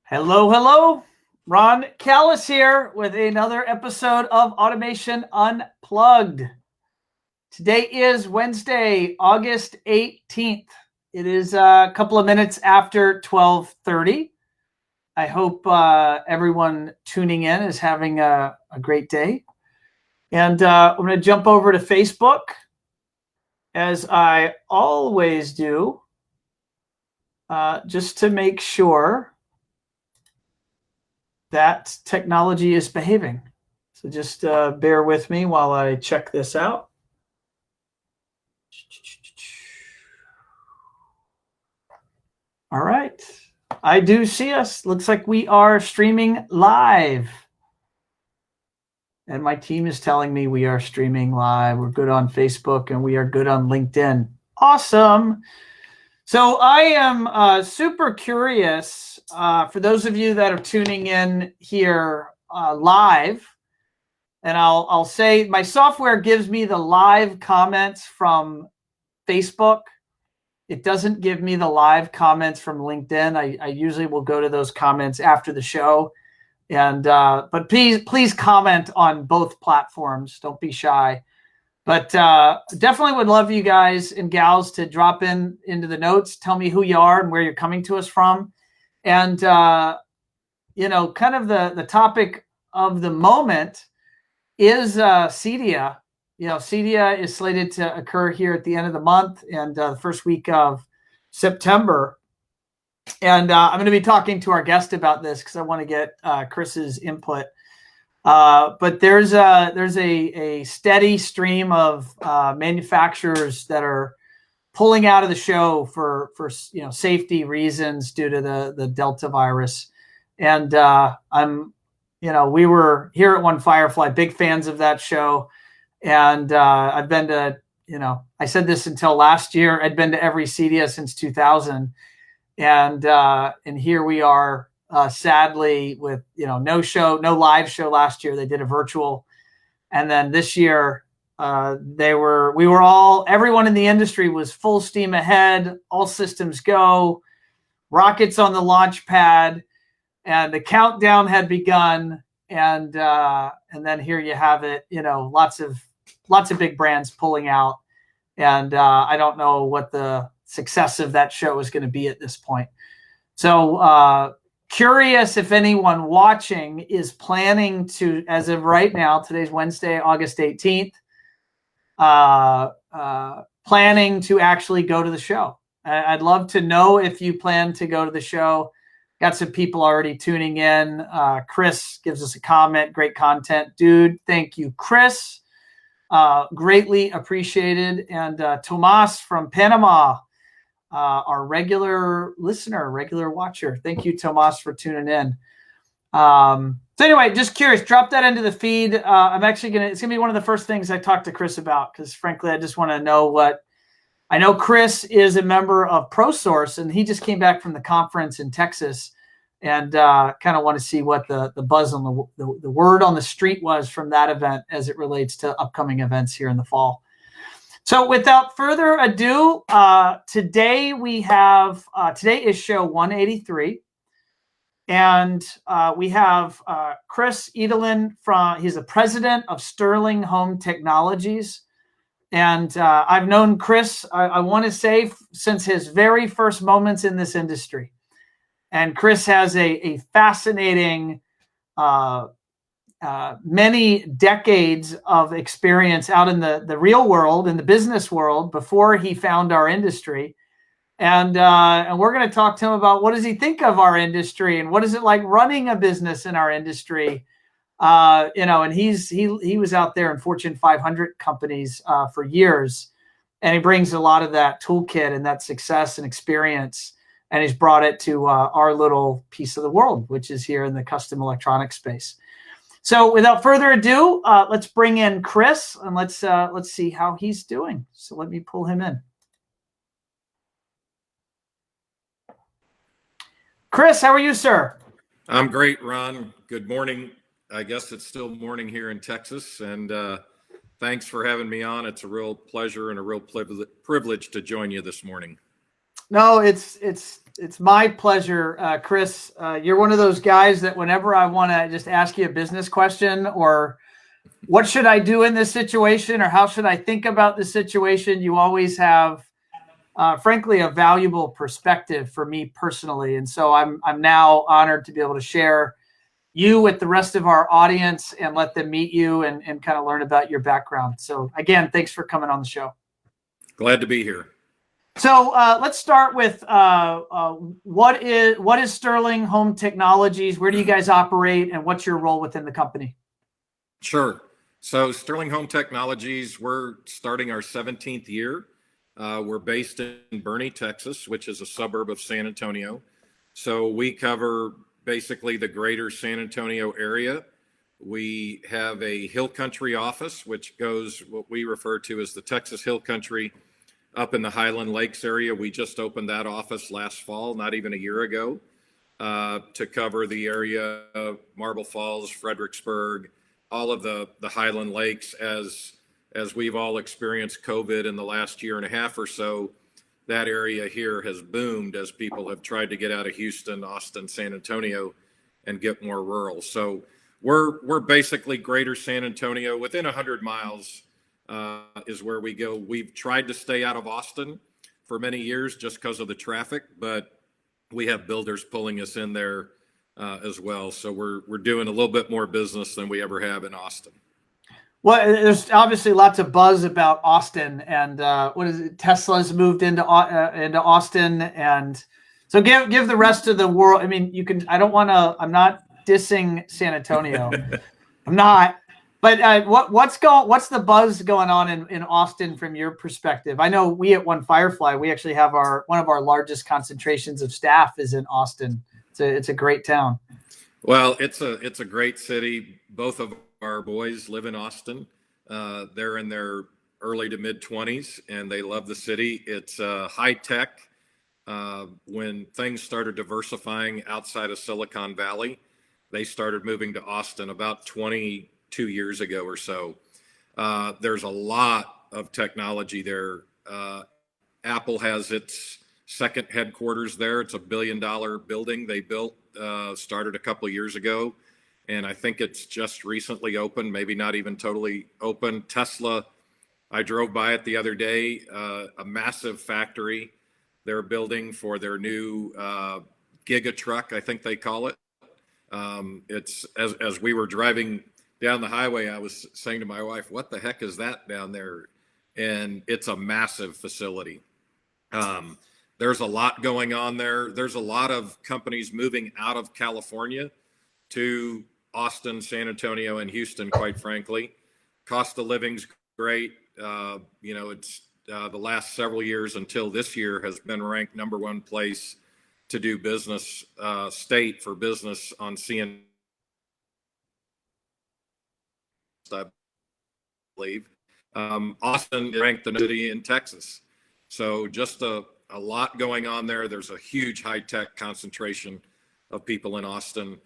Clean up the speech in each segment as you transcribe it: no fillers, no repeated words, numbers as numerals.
Hello, hello. Ron Callis here with another episode of Automation Unplugged. Today is Wednesday, August 18th. It is a couple of minutes after 12:30. I hope everyone tuning in is having a great day. And I'm going to jump over to Facebook, as I always do, just to make sure that technology is behaving. So just bear with me while I check this out. All right. I do see us. Looks like we are streaming live. And my team is telling me we are streaming live. We're good on Facebook and we are good on LinkedIn. Awesome. So I am super curious for those of you that are tuning in here live, and I'll say my software gives me the live comments from Facebook. It doesn't give me the live comments from LinkedIn. I usually will go to those comments after the show, and but please comment on both platforms. Don't be shy. But definitely would love you guys and gals to drop into the notes. Tell me who you are and where you're coming to us from. And, kind of the topic of the moment is CEDIA. CEDIA is slated to occur here at the end of the month and the first week of September. And I'm going to be talking to our guest about this because I want to get Chris's input. But there's a steady stream of manufacturers that are pulling out of the show for safety reasons due to the Delta virus, and we were here at One Firefly big fans of that show, and I've been to I said this until last year, I'd been to every CEDIA since 2000, and here we are. Sadly, with no live show last year, they did a virtual, and then this year everyone in the industry was full steam ahead, all systems go, rockets on the launch pad, and the countdown had begun, and then here you have it, lots of big brands pulling out, and I don't know what the success of that show is going to be at this point. So curious if anyone watching is planning to, as of right now, today's Wednesday, August 18th, planning to actually go to the show. I'd love to know if you plan to go to the show. Got some people already tuning in. Chris gives us a comment. Great content, dude. Thank you, Chris. Greatly appreciated. And Tomas from Panama, our regular listener, regular watcher. Thank you, Tomas, for tuning in. So anyway, just curious, drop that into the feed. It's going to be one of the first things I talk to Chris about, because frankly, I just want to know I know Chris is a member of ProSource, and he just came back from the conference in Texas, and kind of want to see what the buzz on the word on the street was from that event as it relates to upcoming events here in the fall. So without further ado, today is show 183. And we have Chris Edelen he's the president of Sterling Home Technologies. And I've known Chris, I want to say, since his very first moments in this industry. And Chris has a fascinating many decades of experience out in the real world, in the business world, before he found our industry. And we're going to talk to him about what does he think of our industry and what is it like running a business in our industry. And he was out there in Fortune 500 companies for years, and he brings a lot of that toolkit and that success and experience, and he's brought it to our little piece of the world, which is here in the custom electronics space. So without further ado, let's bring in Chris, and let's see how he's doing. So let me pull him in. Chris, how are you, sir? I'm great, Ron. Good morning. I guess it's still morning here in Texas, and thanks for having me on. It's a real pleasure and a real privilege to join you this morning. No, it's It's my pleasure, Chris. You're one of those guys that whenever I want to just ask you a business question or what should I do in this situation or how should I think about this situation, you always have, frankly, a valuable perspective for me personally. And so I'm now honored to be able to share you with the rest of our audience and let them meet you and kind of learn about your background. So again, thanks for coming on the show. Glad to be here. So let's start with what is Sterling Home Technologies? Where do you guys operate, and what's your role within the company? Sure. So Sterling Home Technologies, we're starting our 17th year. We're based in Boerne, Texas, which is a suburb of San Antonio. So we cover basically the greater San Antonio area. We have a Hill Country office, which goes what we refer to as the Texas Hill Country up in the Highland Lakes area. We just opened that office last fall, not even a year ago, to cover the area of Marble Falls, Fredericksburg, all of the Highland Lakes. As we've all experienced COVID in the last year and a half or so, that area here has boomed as people have tried to get out of Houston, Austin, San Antonio, and get more rural. So we're basically greater San Antonio. Within 100 miles is where we go. We've tried to stay out of Austin for many years just because of the traffic, but we have builders pulling us in there as well. So we're doing a little bit more business than we ever have in Austin. Well, there's obviously lots of buzz about Austin, and what is it? Tesla's moved into Austin, and so give the rest of the world. I mean, you can. I don't want to. I'm not dissing San Antonio. I'm not. But what's the buzz going on in Austin from your perspective? I know we at One Firefly, we actually have one of our largest concentrations of staff is in Austin. It's a great town. Well, it's a great city. Both of our boys live in Austin. They're in their early to mid 20s, and they love the city. It's high tech. When things started diversifying outside of Silicon Valley, they started moving to Austin about 22 years ago or so. There's a lot of technology there. Apple has its second headquarters there. It's $1 billion building they built, started a couple of years ago. And I think it's just recently opened, maybe not even totally open. Tesla, I drove by it the other day, a massive factory they're building for their new Giga truck, I think they call it. It's as we were driving down the highway, I was saying to my wife, what the heck is that down there? And it's a massive facility. There's a lot going on there. There's a lot of companies moving out of California to Austin, San Antonio, and Houston, quite frankly. Cost of living's great. It's the last several years until this year has been ranked number one place to do business, state for business on CNN, I believe. Austin ranked the city in Texas. So just a lot going on there. There's a huge high-tech concentration of people in Austin.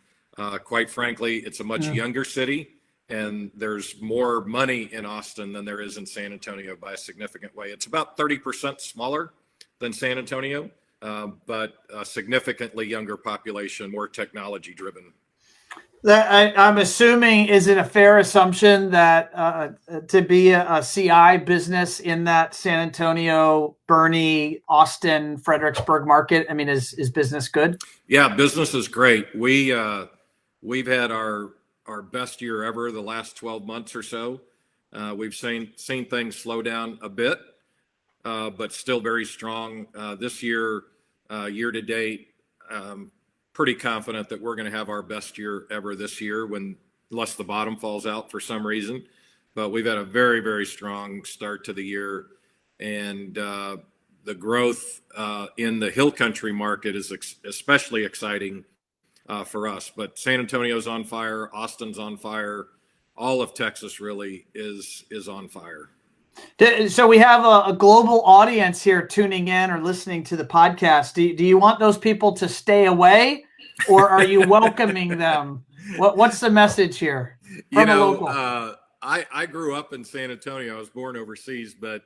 Quite frankly, it's a much younger city, and there's more money in Austin than there is in San Antonio by a significant way. It's about 30% smaller than San Antonio, but a significantly younger population, more technology driven. I'm assuming, is it a fair assumption that to be a CI business in that San Antonio, Boerne, Austin, Fredericksburg market, I mean, is business good? Yeah, business is great. We've had our best year ever the last 12 months or so. We've seen things slow down a bit, but still very strong. This year, year to date, pretty confident that we're going to have our best year ever this year, unless the bottom falls out for some reason. But we've had a very, very strong start to the year, and the growth in the Hill Country market is especially exciting for us. But San Antonio's on fire, Austin's on fire, all of Texas really is on fire. So we have a global audience here tuning in or listening to the podcast. Do you want those people to stay away, or are you welcoming them? What's the message here from a local? I grew up in San Antonio. I was born overseas, but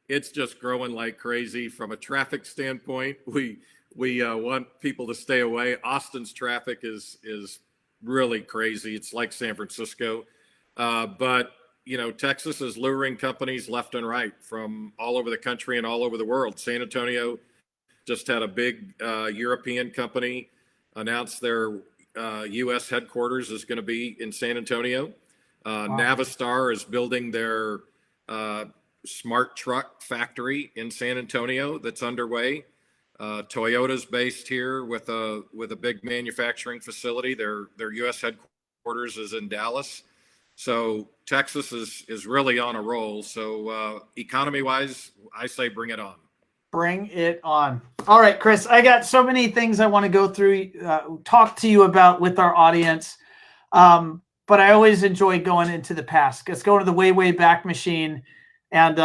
it's just growing like crazy. From a traffic standpoint, we we want people to stay away. Austin's traffic is really crazy. It's like San Francisco, but Texas is luring companies left and right from all over the country and all over the world. San Antonio just had a big European company announce their U.S. headquarters is going to be in San Antonio. Wow. Navistar is building their smart truck factory in San Antonio that's underway. Toyota's based here with a big manufacturing facility. Their U.S. headquarters is in Dallas. So Texas is really on a roll. So economy-wise, I say bring it on. Bring it on. All right, Chris, I got so many things I want to go through, talk to you about with our audience. But I always enjoy going into the past. Let's go to the way, way back machine and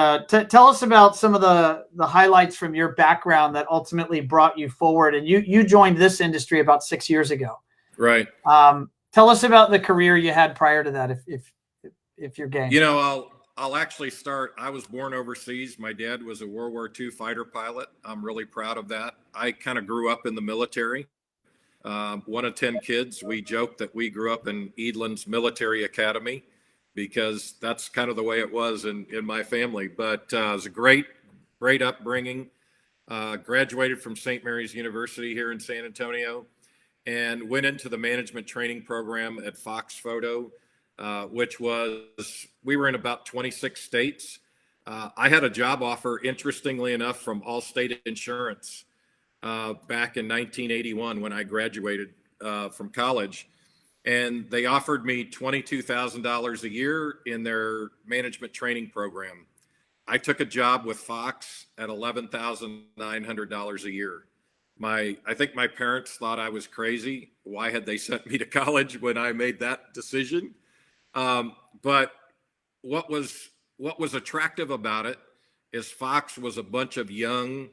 tell us about some of the highlights from your background that ultimately brought you forward. And you joined this industry about 6 years ago. Right. Tell us about the career you had prior to that, if you're game. I'll actually start. I was born overseas. My dad was a World War II fighter pilot. I'm really proud of that. I kind of grew up in the military. One of 10 kids. We joke that we grew up in Edelen's military academy because that's kind of the way it was in my family. But it was a great upbringing. Graduated from St. Mary's University here in San Antonio and went into the management training program at Fox Photo. Which was, we were in about 26 states. I had a job offer, interestingly enough, from Allstate Insurance back in 1981 when I graduated from college. And they offered me $22,000 a year in their management training program. I took a job with Fox at $11,900 a year. I think my parents thought I was crazy. Why had they sent me to college when I made that decision? But what was attractive about it is Fox was a bunch of young,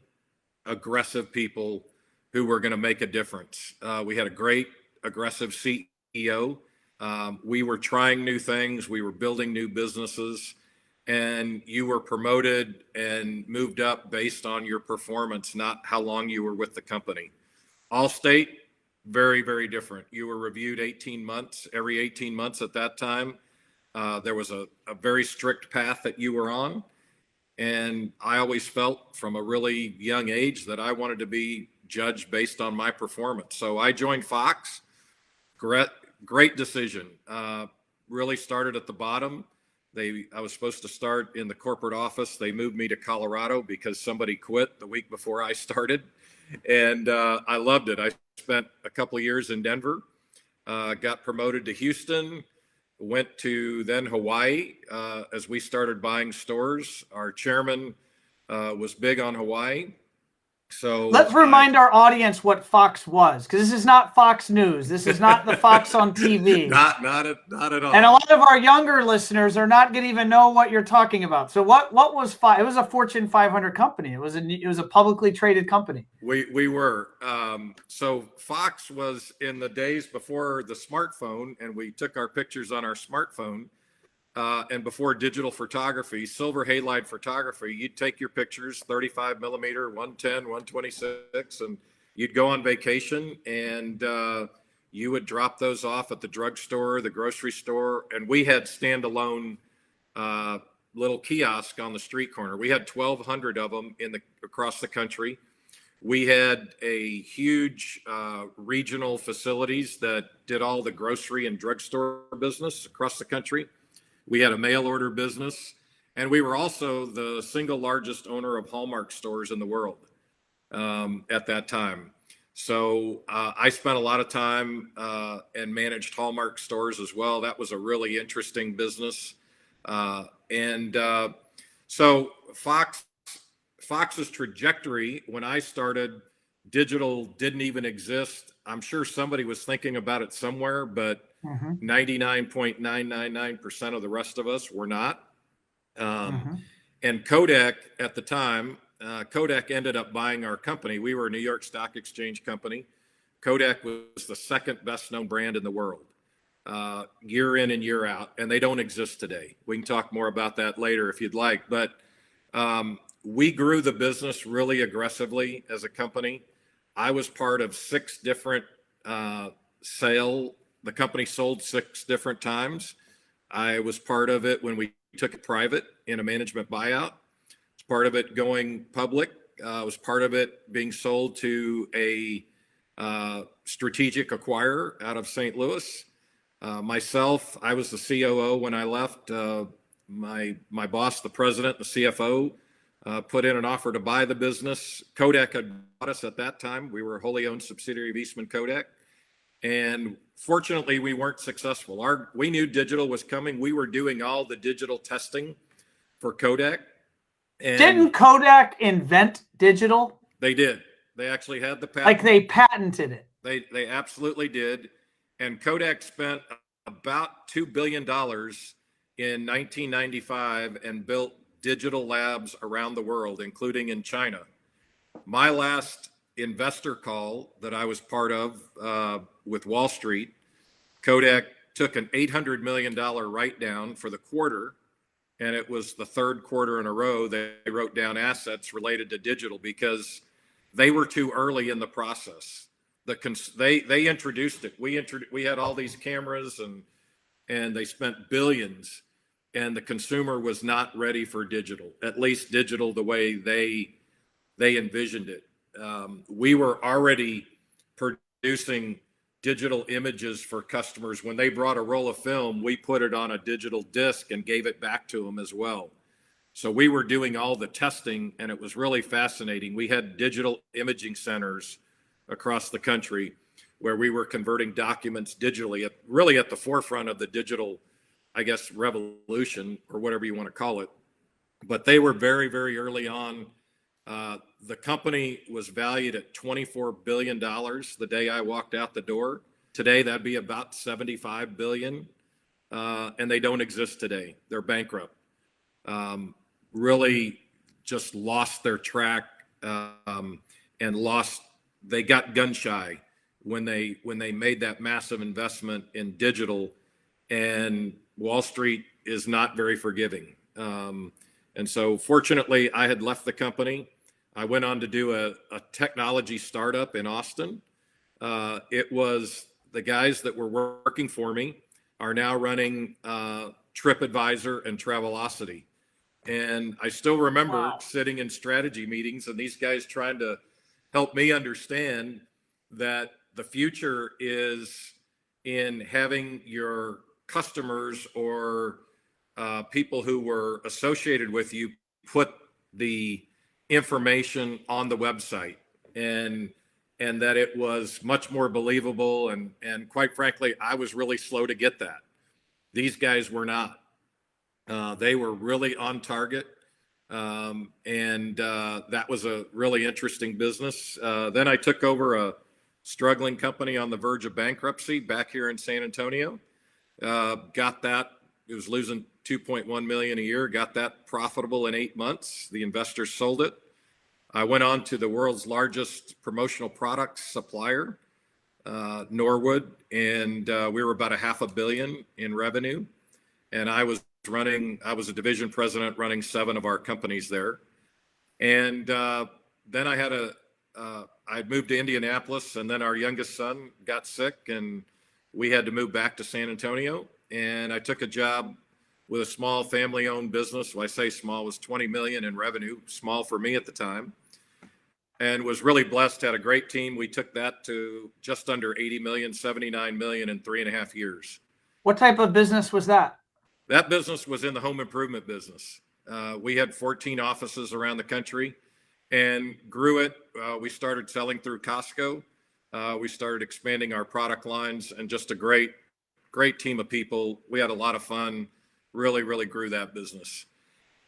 aggressive people who were going to make a difference. We had a great, aggressive CEO. We were trying new things. We were building new businesses, and you were promoted and moved up based on your performance, not how long you were with the company. Allstate, very, very different. You were reviewed every 18 months at that time. There was a very strict path that you were on. And I always felt from a really young age that I wanted to be judged based on my performance. So I joined Fox. Great decision. Really started at the bottom. I was supposed to start in the corporate office. They moved me to Colorado because somebody quit the week before I started. And I loved it. I spent a couple of years in Denver, got promoted to Houston, went to then Hawaii as we started buying stores. Our chairman was big on Hawaii. So let's remind our audience what Fox was, because this is not Fox News. This is not the Fox on TV. Not at all. And a lot of our younger listeners are not going to even know what you're talking about. So what was Fox? It was a Fortune 500 company. It was a publicly traded company. We were. So Fox was in the days before the smartphone, and we took our pictures on our smartphone. And before digital photography, silver halide photography, you'd take your pictures, 35 millimeter, 110, 126, and you'd go on vacation and you would drop those off at the drugstore, the grocery store. And we had standalone little kiosk on the street corner. We had 1,200 of them across the country. We had a huge regional facilities that did all the grocery and drugstore business across the country. We had a mail order business, and we were also the single largest owner of Hallmark stores in the world at that time. So I spent a lot of time and managed Hallmark stores as well. That was a really interesting business. So Fox's trajectory, when I started, digital didn't even exist. I'm sure somebody was thinking about it somewhere, but 99.999% of the rest of us were not. And Kodak at the time, Kodak ended up buying our company. We were a New York Stock Exchange company. Kodak was the second best known brand in the world, year in and year out, and they don't exist today. We can talk more about that later if you'd like, but we grew the business really aggressively as a company. I was part of 6 different the company sold 6 different times. I was part of it when we took it private in a management buyout. It's part of it going public. I was part of it being sold to a strategic acquirer out of St. Louis. Myself, I was the COO when I left. My boss, the president, the CFO, put in an offer to buy the business. Kodak had bought us at that time. We were a wholly owned subsidiary of Eastman Kodak. And fortunately, we weren't successful. We knew digital was coming. We were doing all the digital testing for Kodak. And didn't Kodak invent digital? They did. They actually had the patent. Like they patented it. They absolutely did. And Kodak spent about $2 billion in 1995 and built digital labs around the world, including in China. My last investor call that I was part of with Wall Street, Kodak took an $800 million write down for the quarter, and it was the 3rd quarter in a row they wrote down assets related to digital because they were too early in the process. They introduced it. We had all these cameras and they spent billions, and the consumer was not ready for digital, at least digital the way they envisioned it. We were already producing digital images for customers. When they brought a roll of film, we put it on a digital disc and gave it back to them as well. So we were doing all the testing, and it was really fascinating. We had digital imaging centers across the country where we were converting documents digitally, really at the forefront of the digital, I guess, revolution or whatever you want to call it. But they were very, very early on. The company was valued at $24 billion the day I walked out the door. Today, that'd be about $75 billion. And they don't exist today. They're bankrupt. Really just lost their track they got gun shy when they made that massive investment in digital, and Wall Street is not very forgiving. And so fortunately I had left the company. I went on to do a technology startup in Austin. It was the guys that were working for me are now running TripAdvisor and Travelocity. And I still remember sitting in strategy meetings and these guys trying to help me understand that the future is in having your customers or people who were associated with you put the information on the website, and that it was much more believable. And quite frankly, I was really slow to get that. These guys were not. They were really on target. That was a really interesting business. Then I took over a struggling company on the verge of bankruptcy back here in San Antonio. Got that. It was losing $2.1 million a year. Got that profitable in 8 months. The investors sold it. I went on to the world's largest promotional products supplier, Norwood, and we were about $500 million in revenue. And I was a division president running 7 of our companies there. And then I'd moved to Indianapolis, and then our youngest son got sick and we had to move back to San Antonio. And I took a job with a small family-owned business. When I say small, it was $20 million in revenue, small for me at the time, and was really blessed, had a great team. We took that to just under 80 million, 79 million in 3.5 years. What type of business was that? That business was in the home improvement business. We had 14 offices around the country and grew it. We started selling through Costco. We started expanding our product lines, and just a great team of people. We had a lot of fun, really, really grew that business.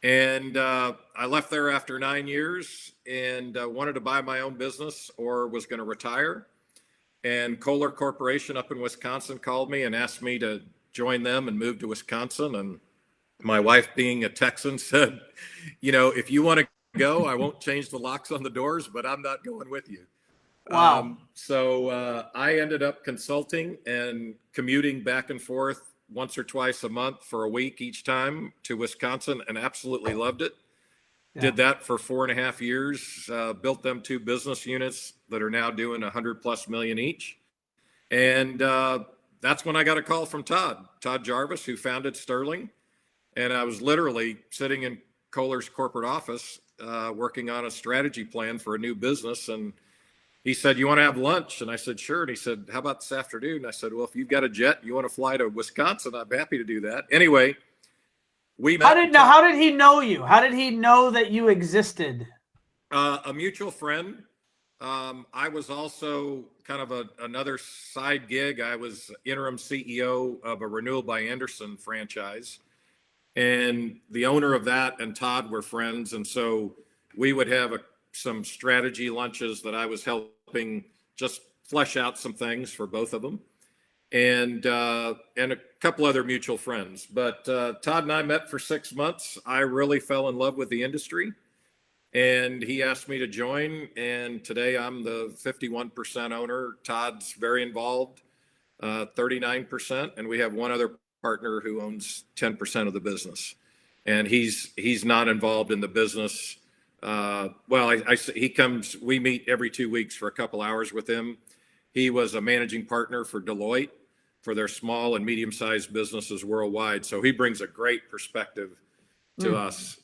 And I left there after 9 years and wanted to buy my own business or was going to retire. And Kohler Corporation up in Wisconsin called me and asked me to join them and move to Wisconsin. And my wife, being a Texan, said, if you want to go, I won't change the locks on the doors, but I'm not going with you. Wow. So I ended up consulting and commuting back and forth once or twice a month for a week each time to Wisconsin, and absolutely loved it. Did that for 4.5 years, built them 2 business units that are now doing 100+ million each. And that's when I got a call from Todd Jarvis, who founded Sterling. And I was literally sitting in Kohler's corporate office working on a strategy plan for a new business. And he said, "You want to have lunch?" And I said, "Sure." And he said, "How about this afternoon?" And I said, "Well, if you've got a jet, you want to fly to Wisconsin, I'm happy to do that." Anyway, we met. How did he know you? How did he know that you existed? A mutual friend. I was also kind of another side gig. I was interim CEO of a Renewal by Anderson franchise. And the owner of that and Todd were friends. And so we would have some strategy lunches that I was helping just flesh out some things for both of them. And a couple other mutual friends. But Todd and I met for 6 months. I really fell in love with the industry. And he asked me to join. And today I'm the 51% owner. Todd's very involved, 39%. And we have one other partner who owns 10% of the business. And he's not involved in the business. He comes, we meet every 2 weeks for a couple hours with him. He was a managing partner for Deloitte for their small and medium-sized businesses worldwide. So he brings a great perspective to us.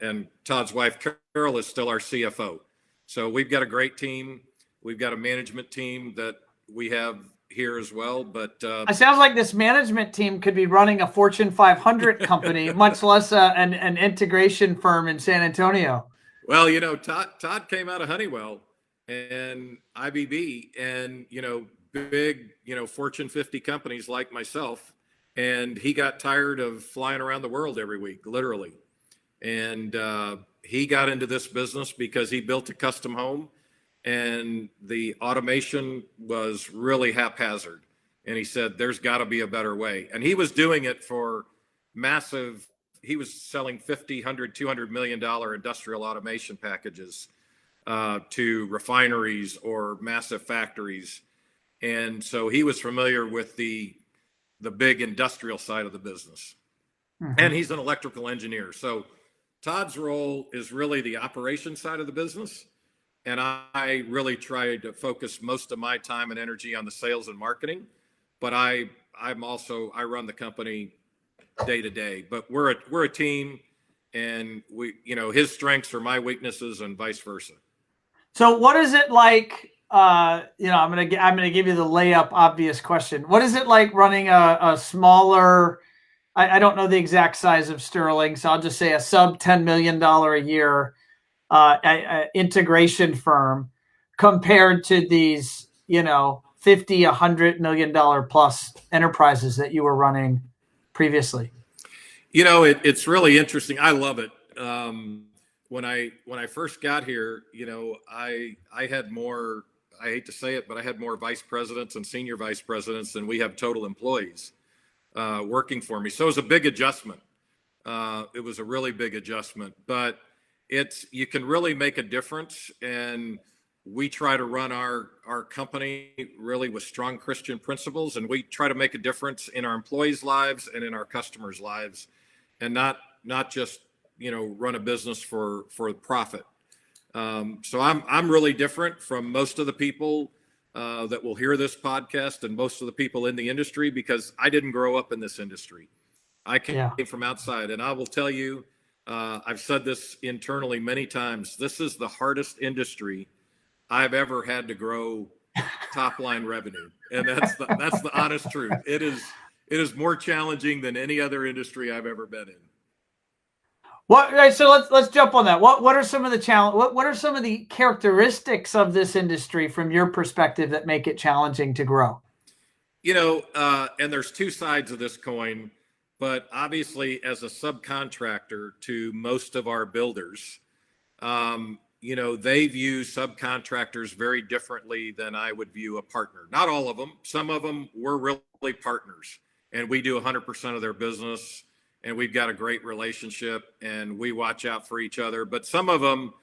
And Todd's wife, Carol, is still our CFO. So we've got a great team. We've got a management team that we have here as well. But it sounds like this management team could be running a Fortune 500 company, much less an integration firm in San Antonio. Well, Todd came out of Honeywell and IBB and, big, Fortune 50 companies like myself. And he got tired of flying around the world every week, literally. And he got into this business because he built a custom home and the automation was really haphazard. And he said, there's got to be a better way. And he was doing it for massive, he was selling $50, $100, $200 million industrial automation packages to refineries or massive factories. And so he was familiar with the big industrial side of the business. And he's an electrical engineer. So Todd's role is really the operation side of the business. And I really try to focus most of my time and energy on the sales and marketing. But I run the company day to day. But we're a team, and his strengths are my weaknesses and vice versa. So what is it like? I'm gonna give you the layup obvious question. What is it like running a smaller? I don't know the exact size of Sterling, so I'll just say a sub $10 million a year integration firm compared to these, $50, $100 million plus enterprises that you were running previously. It's really interesting. I love it. When I first got here, I had more, I hate to say it, but I had more vice presidents and senior vice presidents than we have total employees working for me. So it was a big adjustment. It was a really big adjustment, but you can really make a difference. And we try to run our company really with strong Christian principles, and we try to make a difference in our employees' lives and in our customers' lives, and not just run a business for profit. So I'm really different from most of the people that will hear this podcast and most of the people in the industry, because I didn't grow up in this industry. I came from outside, and I will tell you, I've said this internally many times, this is the hardest industry I've ever had to grow top line revenue. And that's the honest truth. It is more challenging than any other industry I've ever been in. So let's jump on that. What are some of the what are some of the characteristics of this industry from your perspective that make it challenging to grow? And there's two sides of this coin, but obviously as a subcontractor to most of our builders, they view subcontractors very differently than I would view a partner. Not all of them. Some of them we're really partners, and we do 100% of their business. And we've got a great relationship, and we watch out for each other. But some of them,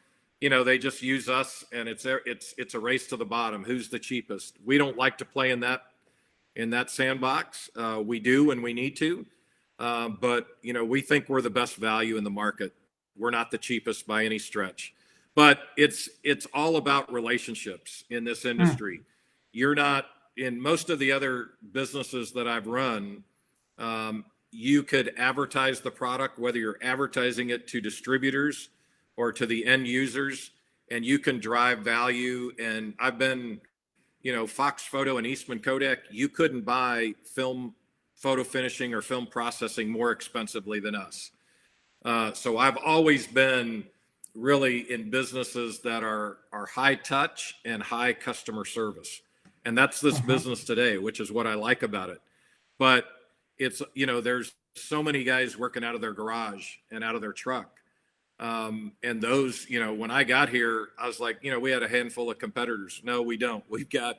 they just use us, and it's a race to the bottom. Who's the cheapest? We don't like to play in that sandbox. We do when we need to, but we think we're the best value in the market. We're not the cheapest by any stretch, but it's all about relationships in this industry. You're not, in most of the other businesses that I've run, you could advertise the product, whether you're advertising it to distributors or to the end users, and you can drive value. And I've been, Fox Photo and Eastman Kodak, you couldn't buy film photo finishing or film processing more expensively than us. So I've always been really in businesses that are high touch and high customer service. And that's this business today, which is what I like about it. But it's, there's so many guys working out of their garage and out of their truck. And those, when I got here, I was like, we had a handful of competitors. No, we don't. We've got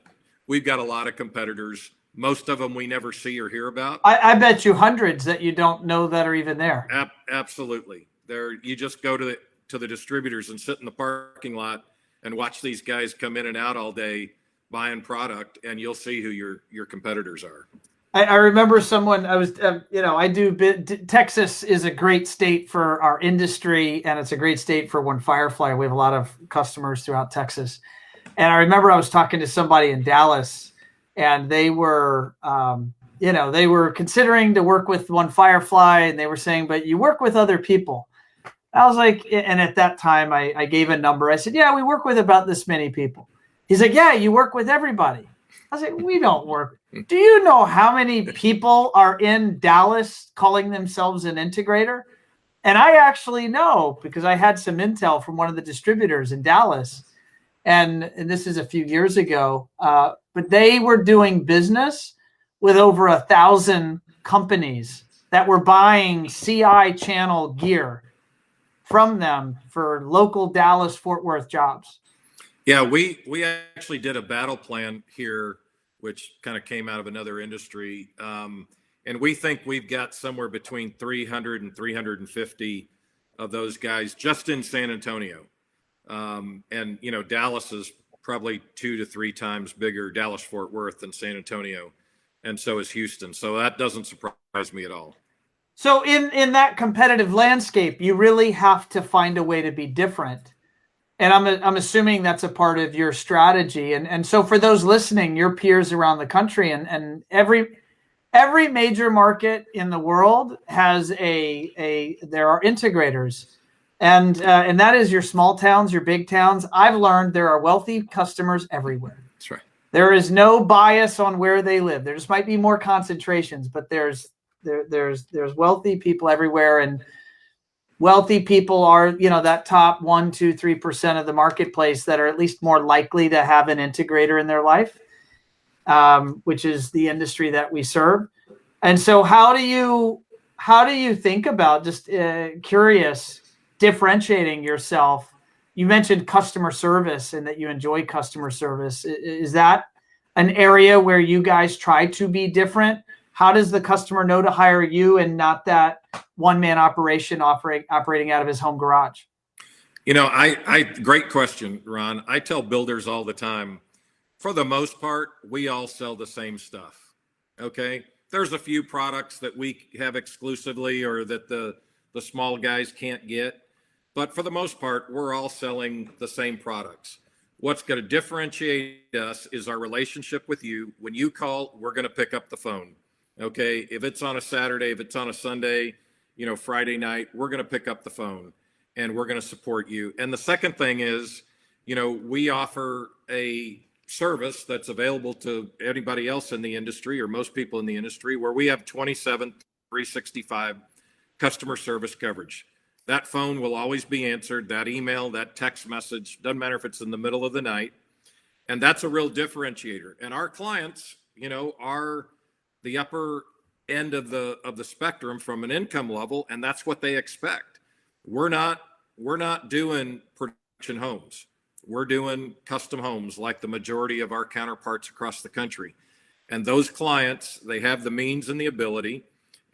a lot of competitors. Most of them we never see or hear about. I bet you hundreds that you don't know that are even there. Absolutely. You just go to the distributors and sit in the parking lot and watch these guys come in and out all day buying product, and you'll see who your competitors are. I remember someone, Texas is a great state for our industry, and it's a great state for One Firefly. We have a lot of customers throughout Texas. And I remember I was talking to somebody in Dallas, and they were, they were considering to work with One Firefly, and they were saying, but you work with other people. I was like, and at that time I gave a number. I said, yeah, we work with about this many people. He's like, yeah, you work with everybody. I was like, we don't work. Do you know how many people are in Dallas calling themselves an integrator? And I actually know, because I had some intel from one of the distributors in Dallas. And this is a few years ago, but they were doing business with over 1,000 companies that were buying CI channel gear from them for local Dallas, Fort Worth jobs. Yeah, we actually did a battle plan here, which kind of came out of another industry. And we think we've got somewhere between 300 and 350 of those guys just in San Antonio. And, Dallas is probably 2 to 3 times bigger, Dallas, Fort Worth, than San Antonio. And so is Houston. So that doesn't surprise me at all. So in that competitive landscape, you really have to find a way to be different. And I'm assuming that's a part of your strategy. And so for those listening, your peers around the country and every major market in the world has there are integrators. And that is your small towns, your big towns. I've learned there are wealthy customers everywhere. That's right. There is no bias on where they live. There just might be more concentrations, but there's wealthy people everywhere, and wealthy people are, that top 1, 2, 3% of the marketplace that are at least more likely to have an integrator in their life, which is the industry that we serve. And so how do you think about, just curious, differentiating yourself? You mentioned customer service and that you enjoy customer service. Is that an area where you guys try to be different? How does the customer know to hire you and not that one-man operation operating out of his home garage? Great question, Ron. I tell builders all the time, for the most part, we all sell the same stuff. Okay. There's a few products that we have exclusively or that the small guys can't get. But for the most part, we're all selling the same products. What's going to differentiate us is our relationship with you. When you call, we're going to pick up the phone. Okay. If it's on a Saturday, if it's on a Sunday, Friday night, we're going to pick up the phone and we're going to support you. And the second thing is, we offer a service that's available to anybody else in the industry or most people in the industry, where we have 365 customer service coverage. That phone will always be answered, that email, that text message, doesn't matter if it's in the middle of the night. And that's a real differentiator. And our clients, are the upper end of the spectrum from an income level, and that's what they expect. We're not doing production homes. We're doing custom homes like the majority of our counterparts across the country. And those clients, they have the means and the ability,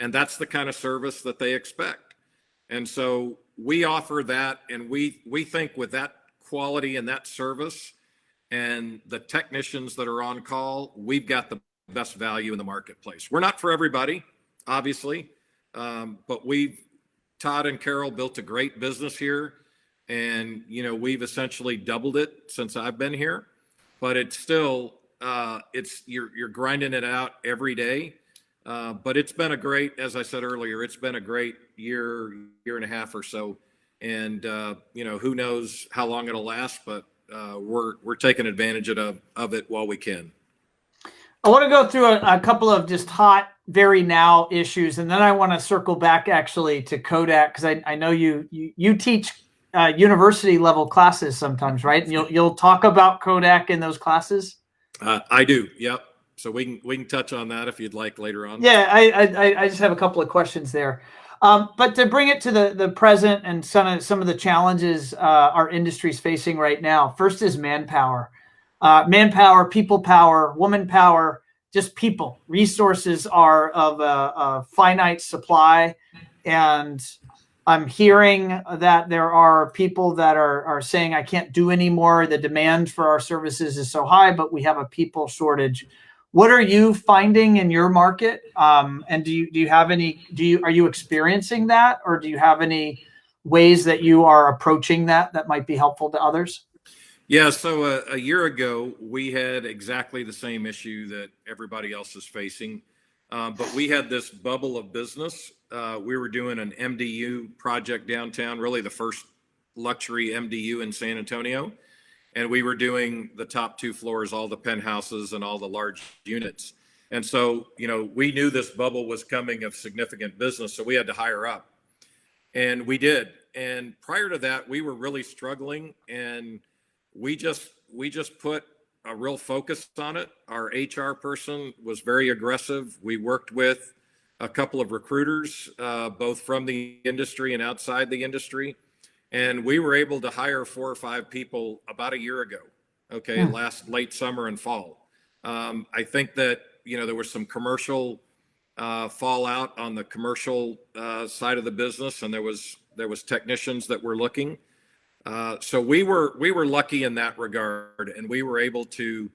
and that's the kind of service that they expect. And so we offer that, and we think with that quality and that service and the technicians that are on call, we've got the best value in the marketplace. We're not for everybody, obviously, but we've Todd and Carol built a great business here, and we've essentially doubled it since I've been here. But it's still you're grinding it out every day. But it's been a great, as I said earlier, it's been a great year and a half or so, and who knows how long it'll last, but we're taking advantage of it while we can. I want to go through a couple of just hot, very now issues, and then I want to circle back actually to Kodak, because I know you teach university level classes sometimes, right? And you'll talk about Kodak in those classes. I do. Yep. So we can touch on that if you'd like later on. Yeah, I just have a couple of questions there. But to bring it to the present and some of the challenges our industry is facing right now. First is manpower. Manpower, people power, woman power, just people. Resources are of a finite supply. And I'm hearing that there are people that are saying, I can't do anymore. The demand for our services is so high, but we have a people shortage. What are you finding in your market? And are you experiencing that, or do you have any ways that you are approaching that might be helpful to others? Yeah, so a year ago, we had exactly the same issue that everybody else is facing. But we had this bubble of business. We were doing an MDU project downtown, really the first luxury MDU in San Antonio. And we were doing the top 2 floors, all the penthouses and all the large units. And so, we knew this bubble was coming of significant business, so we had to hire up. And we did. And prior to that, we were really struggling, and we just put a real focus on it. Our HR person was very aggressive. We worked with a couple of recruiters, both from the industry and outside the industry. And we were able to hire 4 or 5 people about a year ago, late summer and fall. I think that, there was some commercial fallout on the commercial side of the business, and there was technicians that were looking. So we were lucky in that regard, and we were able to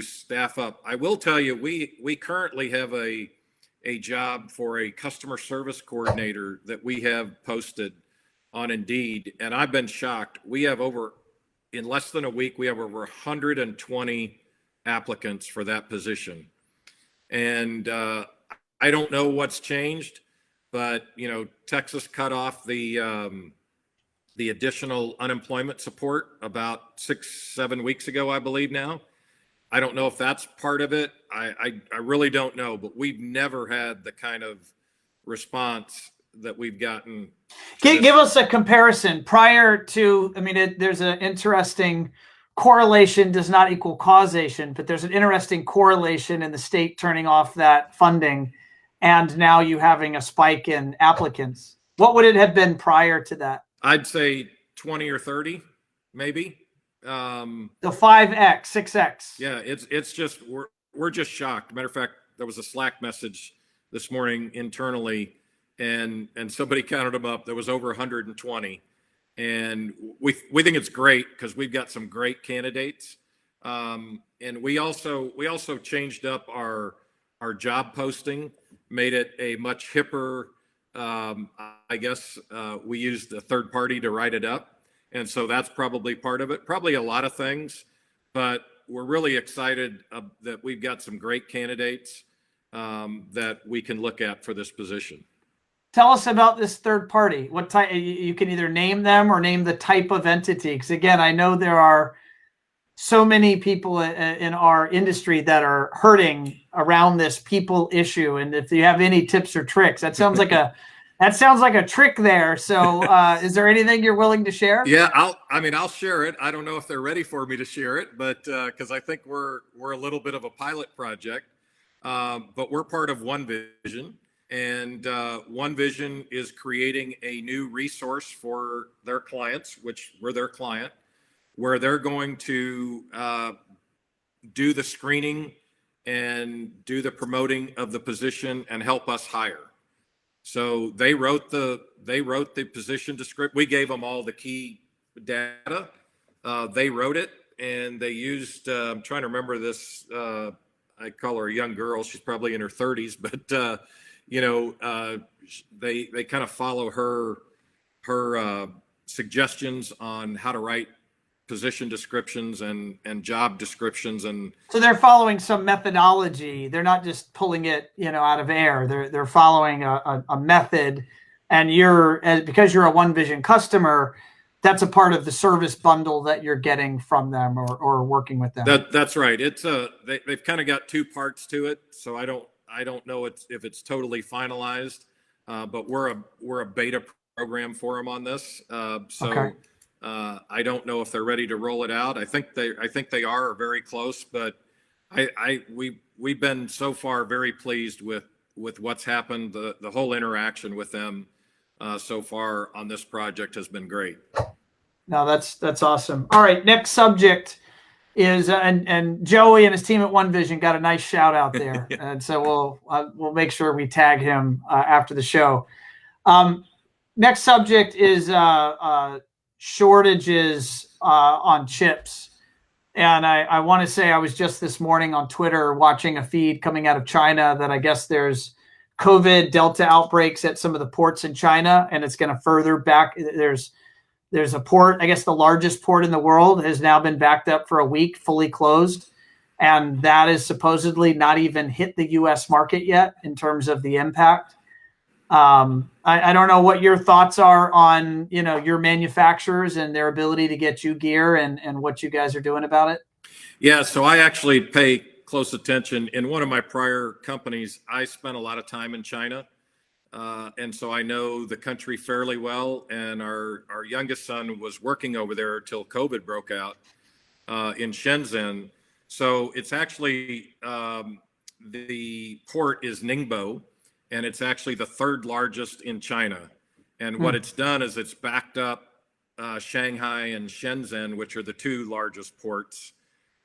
staff up. I will tell you, we currently have a job for a customer service coordinator that we have posted on Indeed, and I've been shocked. In less than a week, we have over 120 applicants for that position. And I don't know what's changed, but Texas cut off the additional unemployment support about 6-7 weeks ago, I believe now. I don't know if that's part of it. I really don't know, but we've never had the kind of response that we've gotten. Give us a comparison prior to, there's an interesting correlation, does not equal causation, but there's an interesting correlation in the state turning off that funding and now you having a spike in applicants. What would it have been prior to that? I'd say 20 or 30, maybe. The 5X, 6X. Yeah, it's just, we're just shocked. Matter of fact, there was a Slack message this morning internally, and somebody counted them up. There was over 120. And we think it's great because we've got some great candidates. And we also changed up our job posting, made it a much hipper. I guess we used a third party to write it up. And so that's probably part of it, probably a lot of things, but we're really excited that we've got some great candidates that we can look at for this position. Tell us about this third party. What type? You can either name them or name the type of entity. Because again, I know there are so many people in our industry that are hurting around this people issue. And if you have any tips or tricks, that sounds like a trick there. So is there anything you're willing to share? Yeah, I'll share it. I don't know if they're ready for me to share it, but because I think we're a little bit of a pilot project, but we're part of One Vision. And One Vision is creating a new resource for their clients, which we're their client, where they're going to do the screening and do the promoting of the position and help us hire. So they wrote the position description. We gave them all the key data. They wrote it, and they used. I'm trying to remember this. I call her a young girl. She's probably in her 30s, but they kind of follow her suggestions on how to write position descriptions and job descriptions. And so they're following some methodology. They're not just pulling it, out of air. They're following a method, and because you're a One Vision customer, that's a part of the service bundle that you're getting from them or working with them. That's right. It's they've kind of got two parts to it. So I don't know if it's totally finalized, but we're a beta program for them on this. Okay. I don't know if they're ready to roll it out. I think they are very close, but we've been so far very pleased with what's happened. The whole interaction with them so far on this project has been great. No, that's awesome. All right, next subject is and Joey and his team at One Vision got a nice shout out there, and so we'll make sure we tag him after the show. Next subject is shortages on chips. And I want to say I was just this morning on Twitter watching a feed coming out of China that I guess there's COVID Delta outbreaks at some of the ports in China, and it's going to further back. There's a port, I guess the largest port in the world, has now been backed up for a week, fully closed. And that is supposedly not even hit the U.S. market yet in terms of the impact. I don't know what your thoughts are on, your manufacturers and their ability to get you gear and what you guys are doing about it. Yeah, so I actually pay close attention. In one of my prior companies, I spent a lot of time in China. And so I know the country fairly well. And our youngest son was working over there till COVID broke out in Shenzhen. So it's actually, the port is Ningbo, and it's actually the third largest in China. And what it's done is it's backed up Shanghai and Shenzhen, which are the two largest ports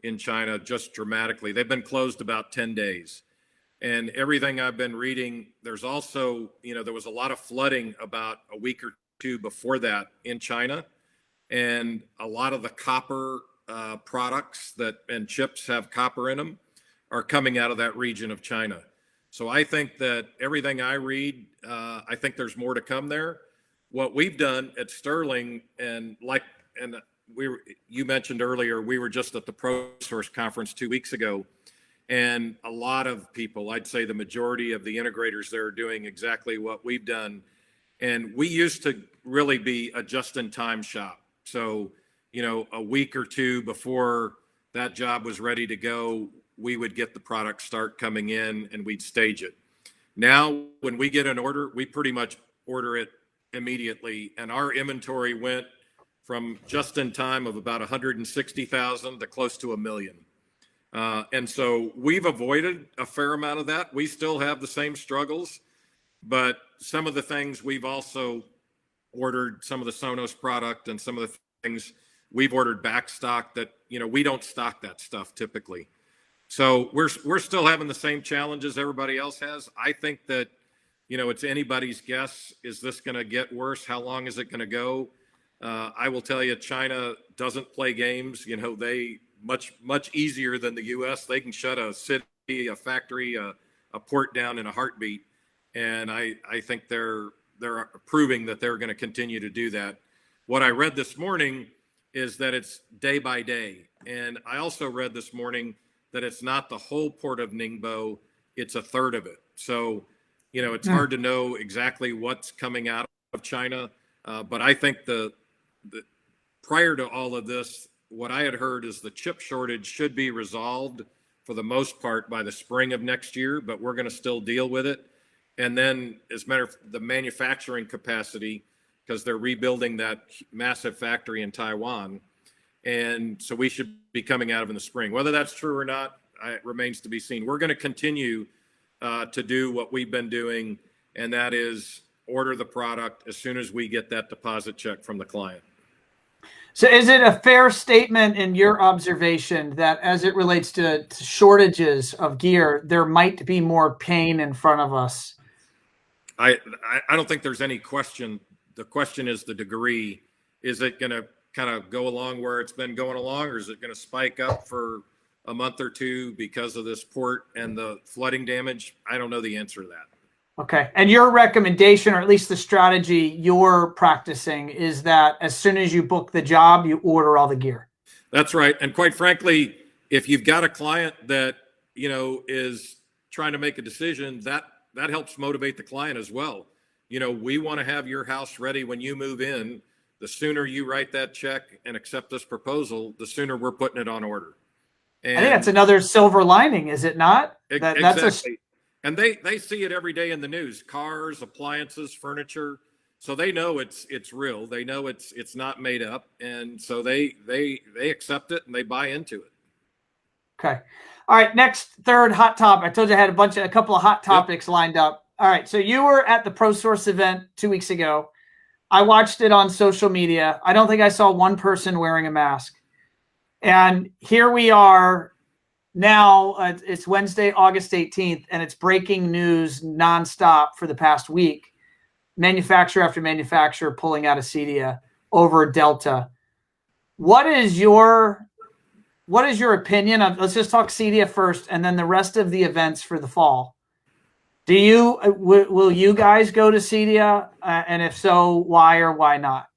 in China, just dramatically. They've been closed about 10 days. And everything I've been reading, there's also, there was a lot of flooding about a week or two before that in China. And a lot of the copper products and chips have copper in them are coming out of that region of China. So I think that everything I read, I think there's more to come there. What we've done at Sterling, you mentioned earlier, we were just at the ProSource conference 2 weeks ago. And a lot of people, I'd say the majority of the integrators there are doing exactly what we've done. And we used to really be a just-in-time shop. So, a week or two before that job was ready to go, we would get the product start coming in and we'd stage it. Now, when we get an order, we pretty much order it immediately. And our inventory went from just-in-time of about 160,000 to close to 1 million. And so we've avoided a fair amount of that. We still have the same struggles, but some of the things we've also ordered, some of the Sonos product and some of the things we've ordered back stock that, we don't stock that stuff typically. So we're still having the same challenges everybody else has. I think that, it's anybody's guess. Is this going to get worse? How long is it going to go? I will tell you, China doesn't play games. They much easier than the U.S. They can shut a city, a factory, a port down in a heartbeat. And I think they're proving that they're going to continue to do that. What I read this morning is that it's day by day. And I also read this morning that it's not the whole port of Ningbo, it's a third of it. So, it's hard to know exactly what's coming out of China. But I think the prior to all of this, what I had heard is the chip shortage should be resolved for the most part by the spring of next year, but we're going to still deal with it. And then as a matter of the manufacturing capacity, because they're rebuilding that massive factory in Taiwan. And so we should be coming out of in the spring. Whether that's true or not, it remains to be seen. We're going to continue to do what we've been doing, and that is order the product as soon as we get that deposit check from the client. So is it a fair statement in your observation that as it relates to shortages of gear, there might be more pain in front of us? I don't think there's any question. The question is the degree. Is it going to kind of go along where it's been going along, or is it going to spike up for a month or two because of this port and the flooding damage? I don't know the answer to that. Okay. And your recommendation, or at least the strategy you're practicing, is that as soon as you book the job, you order all the gear. That's right. And quite frankly, if you've got a client that, is trying to make a decision, that helps motivate the client as well. We want to have your house ready when you move in. The sooner you write that check and accept this proposal, the sooner we're putting it on order. And I think that's another silver lining, is it not? Exactly. And they see it every day in the news: cars, appliances, furniture. So they know it's real. They know it's not made up, and so they accept it and they buy into it. Okay. All right. Next, third hot topic. I told you I had a couple of hot topics lined up. All right. So you were at the ProSource event 2 weeks ago. I watched it on social media. I don't think I saw one person wearing a mask. And here we are now. It's Wednesday, August 18th, and it's breaking news nonstop for the past week. Manufacturer after manufacturer pulling out of CEDIA over Delta. What is your opinion of? Let's just talk CEDIA first, and then the rest of the events for the fall. Will you guys go to CEDIA? And if so, why or why not?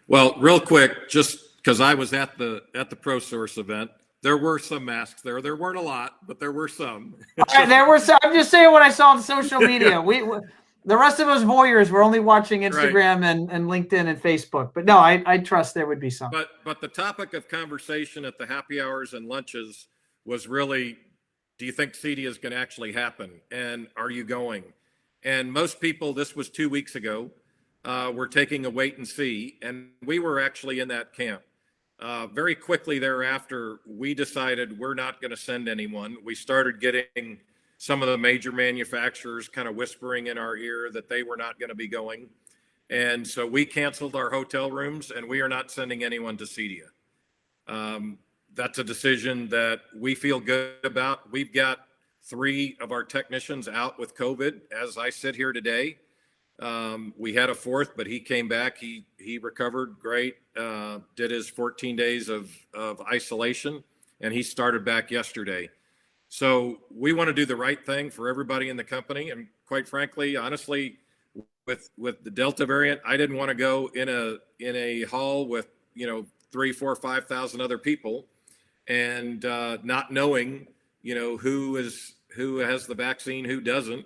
Well, real quick, just because I was at the ProSource event, there were some masks there. There weren't a lot, but there were some. There were some. I'm just saying what I saw on social media. The rest of us voyeurs were only watching Instagram and LinkedIn and Facebook. But no, I trust there would be some. But the topic of conversation at the happy hours and lunches was really, do you think CEDIA is going to actually happen? And are you going? And most people, this was 2 weeks ago, were taking a wait and see. And we were actually in that camp. Very quickly thereafter, we decided we're not going to send anyone. We started getting some of the major manufacturers kind of whispering in our ear that they were not going to be going. And so we canceled our hotel rooms, and we are not sending anyone to CEDIA. That's a decision that we feel good about. We've got 3 of our technicians out with COVID as I sit here today. We had a 4th, but he came back. He recovered great, did his 14 days of isolation, and he started back yesterday. So we want to do the right thing for everybody in the company. And quite frankly, honestly, with the Delta variant, I didn't want to go in a hall with 3, 4, 5,000 other people and not knowing who has the vaccine, who doesn't.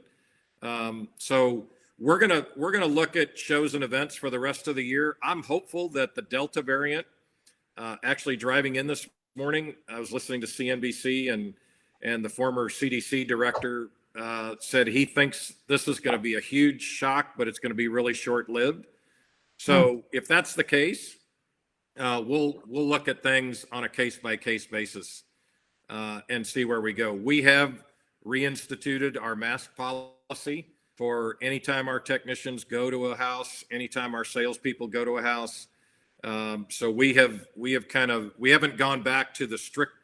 So we're gonna look at shows and events for the rest of the year. I'm hopeful that the Delta variant, actually driving in this morning, I was listening to CNBC and the former CDC director said he thinks this is going to be a huge shock, but it's going to be really short-lived. So if that's the case, we'll look at things on a case-by-case basis and see where we go. We have reinstituted our mask policy for anytime our technicians go to a house, anytime our salespeople go to a house. So we haven't gone back to the strict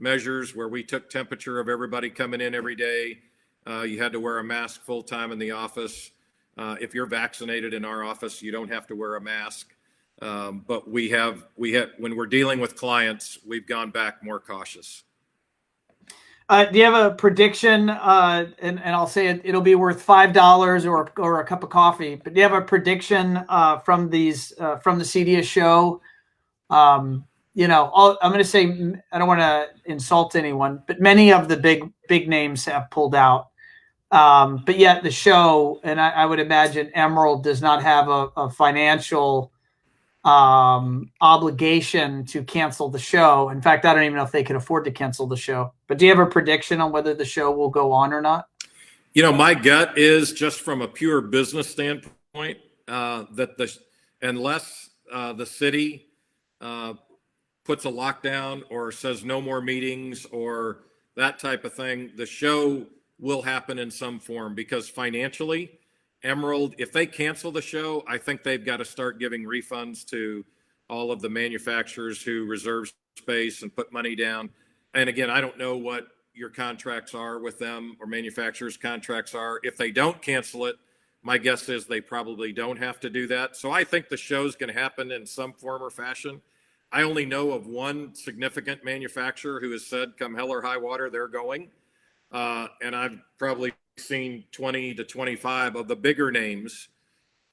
measures where we took temperature of everybody coming in every day. You had to wear a mask full time in the office. If you're vaccinated in our office, you don't have to wear a mask. But we have when we're dealing with clients, we've gone back more cautious. Do you have a prediction? And I'll say it'll be worth $5 or a cup of coffee. But do you have a prediction from the CEDIA show? I'm going to say, I don't want to insult anyone, but many of the big names have pulled out. But yet the show, and I would imagine Emerald does not have a financial obligation to cancel the show. In fact, I don't even know if they can afford to cancel the show. But do you have a prediction on whether the show will go on or not? My gut is, just from a pure business standpoint, that unless the city puts a lockdown or says no more meetings or that type of thing, the show will happen in some form, because financially, Emerald, if they cancel the show, I think they've got to start giving refunds to all of the manufacturers who reserve space and put money down. And again, I don't know what your contracts are with them or manufacturers' contracts are. If they don't cancel it, my guess is they probably don't have to do that. So I think the show's going to happen in some form or fashion. I only know of one significant manufacturer who has said, come hell or high water, they're going. And I've probably seen 20 to 25 of the bigger names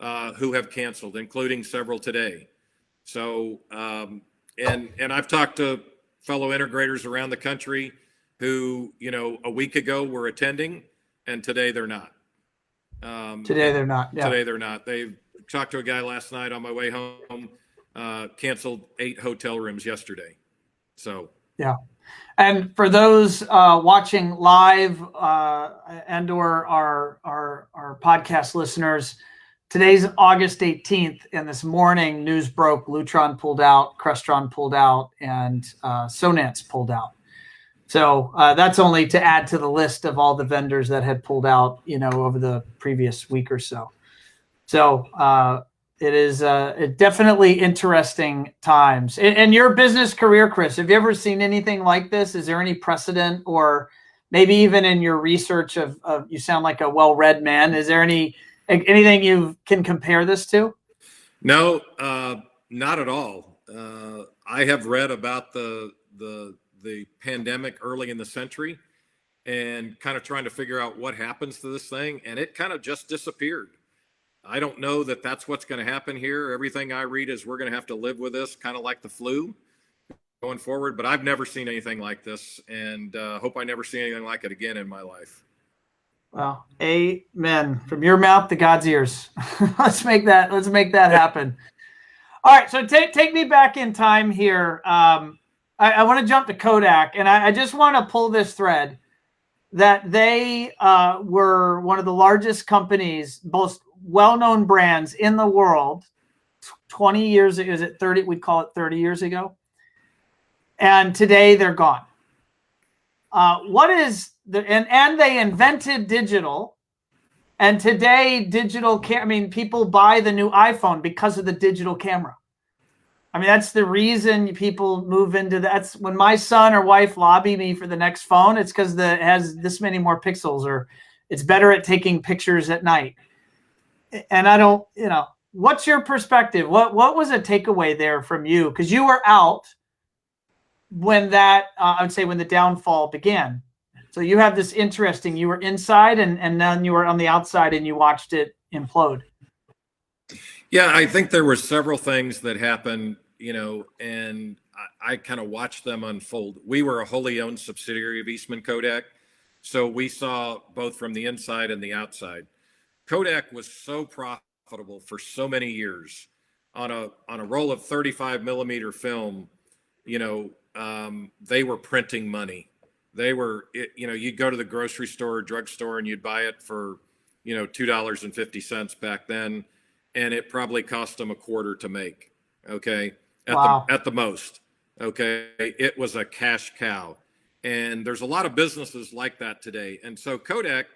who have canceled, including several today. So, and I've talked to fellow integrators around the country who, a week ago were attending, and today they're not. Today they're not. Yeah. Today they're not. They talked to a guy last night on my way home, canceled 8 hotel rooms yesterday. So, yeah. And for those watching live and or our podcast listeners, today's August 18th, and this morning news broke: Lutron pulled out, Crestron pulled out, and Sonance pulled out. So that's only to add to the list of all the vendors that had pulled out, over the previous week or so. So it is definitely interesting times. In your business career, Chris, have you ever seen anything like this? Is there any precedent, or maybe even in your research of you sound like a well-read man. Is there anything you can compare this to? No, not at all. I have read about the pandemic early in the century and kind of trying to figure out what happens to this thing, and it kind of just disappeared. I don't know that that's what's going to happen here. Everything I read is we're going to have to live with this, kind of like the flu going forward, but I've never seen anything like this, and hope I never see anything like it again in my life. Well, amen. From your mouth to God's ears. Let's make that happen. All right, so take me back in time here. I want to jump to Kodak, and I just want to pull this thread that they were one of the largest companies, most well-known brands in the world 20 years ago. Is it 30? We call it 30 years ago. And today they're gone. What is and they invented digital, and today digital people buy the new iPhone because of the digital camera. I mean, that's the reason people move into that's when my son or wife lobby me for the next phone. It's because it has this many more pixels, or it's better at taking pictures at night. And I don't, what's your perspective? What was a takeaway there from you? Because you were out when that, I would say, when the downfall began. So you have this interesting, you were inside and then you were on the outside and you watched it implode. Yeah, I think there were several things that happened, and I kind of watched them unfold. We were a wholly owned subsidiary of Eastman Kodak, so we saw both from the inside and the outside. Kodak was so profitable for so many years on a roll of 35 millimeter film. They were printing money. They were, you'd go to the grocery store or drugstore and you'd buy it for, $2.50 back then. And it probably cost them $0.25 to make. Okay. At the most. Okay. It was a cash cow. And there's a lot of businesses like that today. And so Kodak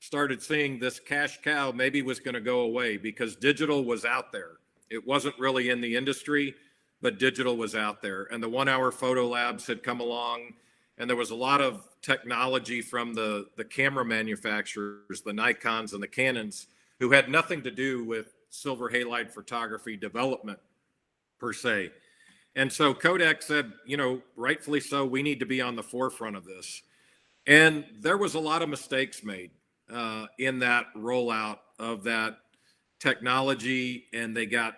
started seeing this cash cow maybe was going to go away because digital was out there. It wasn't really in the industry, but digital was out there. And the 1 hour photo labs had come along, and there was a lot of technology from the camera manufacturers, the Nikons and the Canons, who had nothing to do with silver halide photography development per se. And so Kodak said, rightfully so, we need to be on the forefront of this. And there was a lot of mistakes made in that rollout of that technology, and they got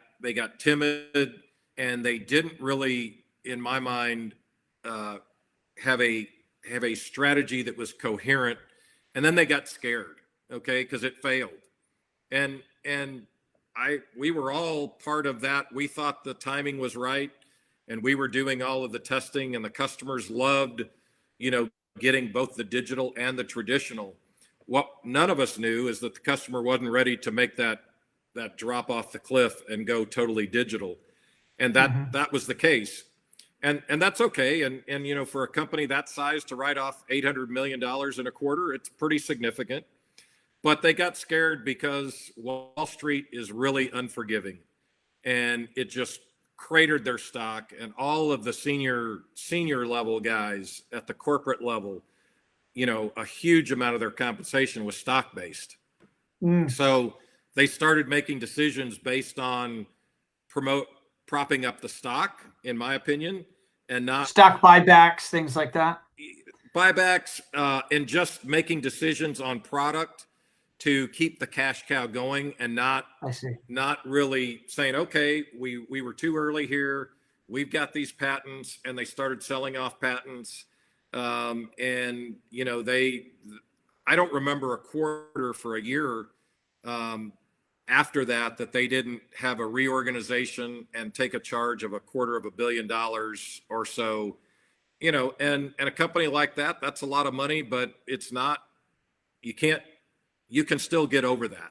timid, and they didn't really, in my mind, have a strategy that was coherent. And then they got scared, okay, because it failed. And we were all part of that. We thought the timing was right, and we were doing all of the testing, and the customers loved, getting both the digital and the traditional. What none of us knew is that the customer wasn't ready to make that drop off the cliff and go totally digital. And that was the case. And that's okay. And for a company that size to write off $800 million in a quarter, it's pretty significant. But they got scared because Wall Street is really unforgiving, and it just cratered their stock. And all of the senior level guys at the corporate level, a huge amount of their compensation was stock based. So they started making decisions based on propping up the stock, in my opinion, and not stock buybacks, things like that. buybacks, and just making decisions on product to keep the cash cow going, and not really saying, okay, we were too early here. We've got these patents, and they started selling off patents. And I don't remember a quarter for a year after that they didn't have a reorganization and take a charge of $250 million or so, and a company like that, that's a lot of money, but it's not, you can still get over that.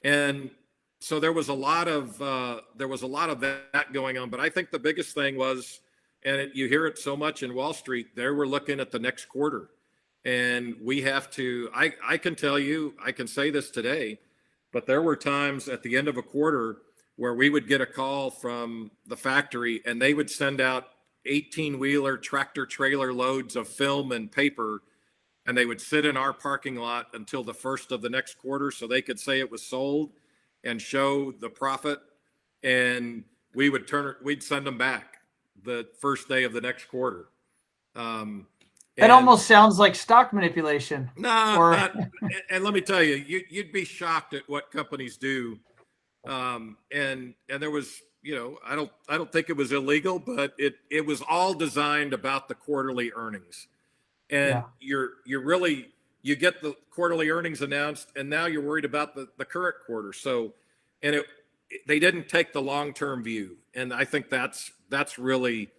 And so there was a lot of that going on. But I think the biggest thing was, and you hear it so much in Wall Street, they were looking at the next quarter. And we have to, I can tell you, I can say this today, but there were times at the end of a quarter where we would get a call from the factory, and they would send out 18-wheeler tractor trailer loads of film and paper, and they would sit in our parking lot until the first of the next quarter so they could say it was sold and show the profit. And we'd send them back the first day of the next quarter. It almost sounds like stock manipulation. No, and let me tell you, you'd be shocked at what companies do. And there was, I don't think it was illegal, but it was all designed about the quarterly earnings. And you get the quarterly earnings announced, and now you're worried about the current quarter. So, and they didn't take the long-term view. And I think that's really